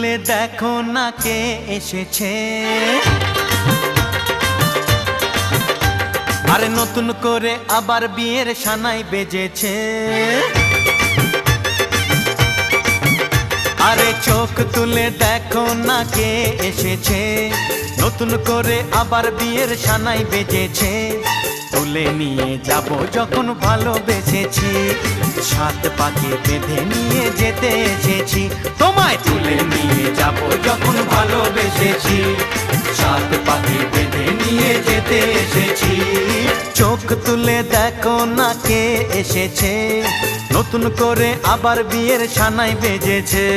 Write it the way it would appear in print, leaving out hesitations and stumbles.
তুলে দেখো না কে এসেছে, আরে নতুন করে আবার বিয়ের সানাই বেজেছে। আরে চোখ তুলে দেখো না কে এসেছে, নতুন করে আবার বিয়ের সানাই বেজেছে। তুলে নিয়ে যাব যখন ভালোবেসেছি, সাত পাকে বেঁধে নিয়ে যেতে এসেছি। তোমায় তুলে নিয়ে যাব যখন ভালোবেসেছি, সাত পাকে বেঁধে নিয়ে যেতে এসেছি। চোখ তুলে দেখো না কে এসেছে, নতুন করে আবার বিয়ের সানাই বেজেছে।